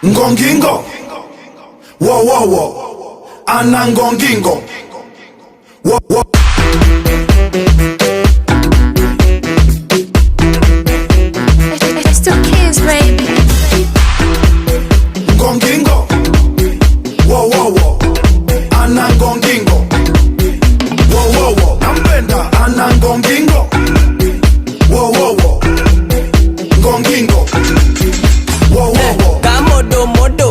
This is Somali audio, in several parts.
Ngongingo, wo wo wo, ana ngongingo, wo wo. It's still kids, baby. Ngongingo, wo wo wo, ana ngongingo, wo wo wo. Nampenda ana ngongingo, wo wo wo, ngongingo, wo wo wo. Kamodo modo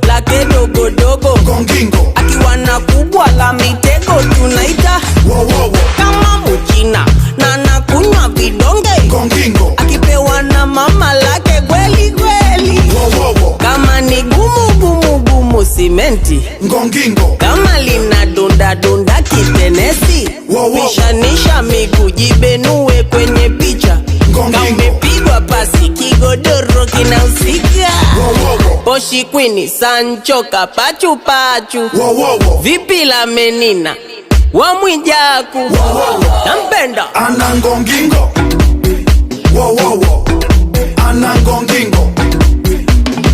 la que dogo dogo Ngongingo, akiwana kubwa la mitego tunaita wo wo wo. kama mchina na nakunywa vidonge Ngongingo, akipewa na mama lake kweli kweli. wo wo wo. Kama ni gumu gumu gumu simenti, Ngongingo, kama lina dunda dunda kitenesi, Wo, wo, wo. pishanisha miguu jibenue kwenye picha. Ngongingo. Kaumepigwa pasi kigodoro kinahusika. wo wo wo, Poshi Queen Sancho kapachu pachu, wo wo wo. vipi la menina wa Mwijaku, nampenda Ana ngongingo, wo wo wo. Ana ngongingo,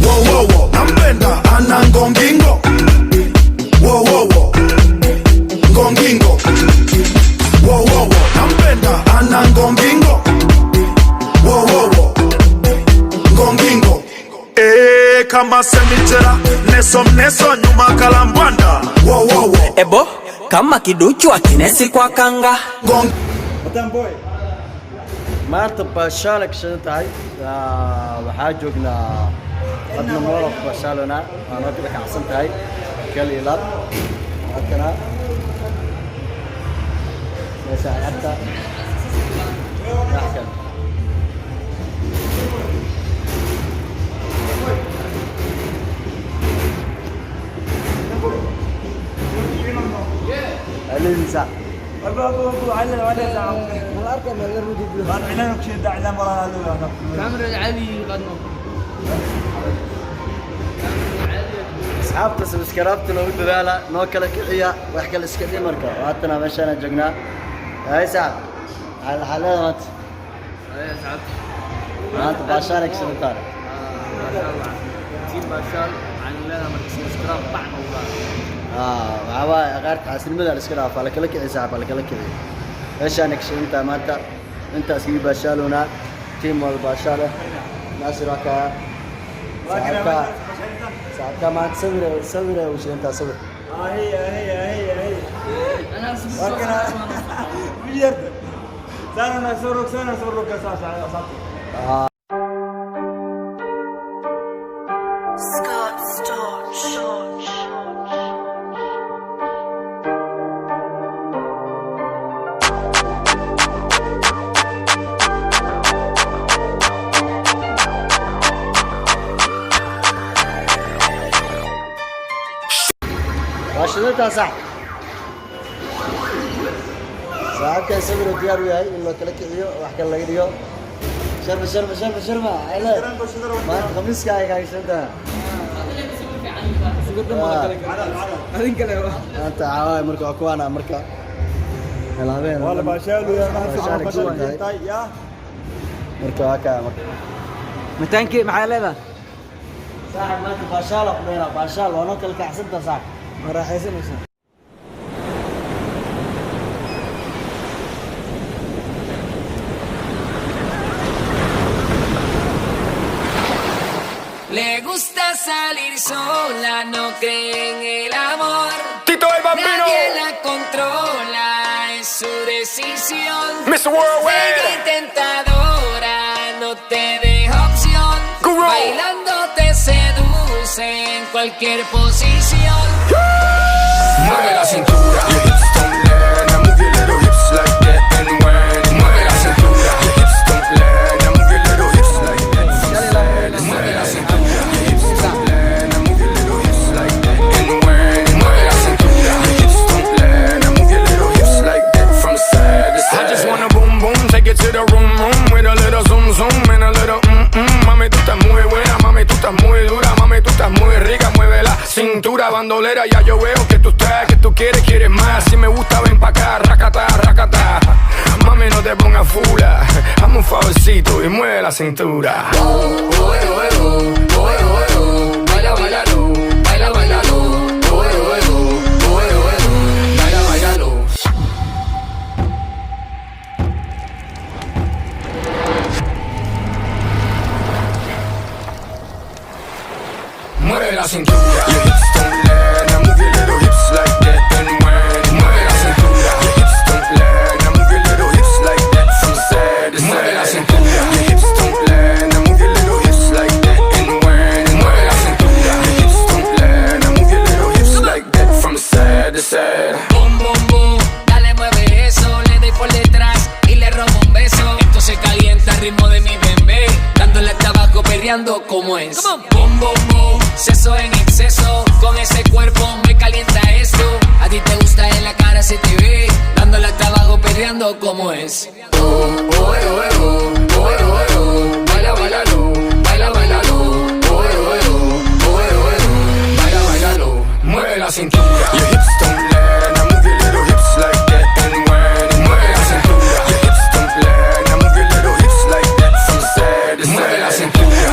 wo wo wo. Nampenda ana ngongingo, wo wo wo. Ngongingo, wo wo wo. Nampenda ana ngongingo, wo wo wo. Ngongingo, kama semitera neso nyuma kalambwanda wo wo wo. ebo kama kiduchu akinesi kwa kanga. Ngong, maanta baashaalay kashadan tahay waxaa joognaa hadna moolof baashaalona waana dib ka cabsan tahay kali ilaad halkana meesha ayarta waxkan alinsa asxaabta sabskaraabta loogu dadaala noo kala kiciya wax kale iska dhimarka haatana meeshaan joognaa hay saab xaalada maanta baashaan ka soo waxaa waaye qaarka xasilmada la iska dhaafaa la kala kici saxaab la kala kici meeshaan kashinta maanta intaas kii baashaalona team wal baashaale naasir aka saaka maanta sawir oo sheenta sawir Scott Storch. baashadada sax saaka sawir diyaar u yahay in la kala kiciyo wax kale laga dhigo sharma ala maanta khamiiska ay kaagsantaa أنت عواي مركو أكوانا مركا الهبين wala baashaalu ya مركو هكا مركا Mataanki maxay leedahay? صاحب ما أنت باشال أقولنا باشال وأنا كل كحسنت صاحب Ma raaxaysanaysaa? Le gusta salir sola, no cree en el amor. Tito el Bambino, Nadie la controla, es su decisión. Mr. Worldwide, Ella tentadora, no te deja opción. Guru. Bailando te seduce en cualquier posición. mueve la cintura, your hips don't learn, now move your little hips like that and when mueve la cintura, your hips don't learn, now move your little hips like that from side to side. Mueve la cintura, your hips don't learn, now move your little hips like that and when mueve la cintura, your hips don't learn, now move your little hips like that from side to side. I just wanna boom boom, take it to the room with a little zoom zoom and a little mami tú estás muy buena, mami tú estás muy dura, mami tú estás muy rica, mueve la cintura bandolera, ya yo veo que tú estás, que tú quieres más, si me gusta ven pa' acá, racata, racata, mami no te pongas fula, hazme un favorcito y mueve la cintura. Oh, oh, oh, oh, oh, oh, oh. mueve la cintura. Your hips don't lie, now move your little hips like that and when. Mueve la cintura. Your hips don't lie, now move your little hips like that from side to side. Mueve la cintura. Your hips don't lie, now move your little hips like that and when. Mueve la cintura. Your hips don't lie, now move your little hips like that from side to side. Boom, boom, boom, dale mueve eso, le doy por detrás y le robo un beso. Esto se calienta al ritmo de mi bebé, dándole hasta abajo, perreando como es. Boom, boom, boom, seso en exceso, con ese cuerpo me calienta esto. A ti te gusta en la cara, se te ve, dándole hasta abajo, perreando como es. Oh, oh, oh, oh, oh, oh, oh, baila, bailalo, baila, bailalo. Oh, oh, oh, oh, oh, oh, baila, bailalo. Mueve la cintura. Your hips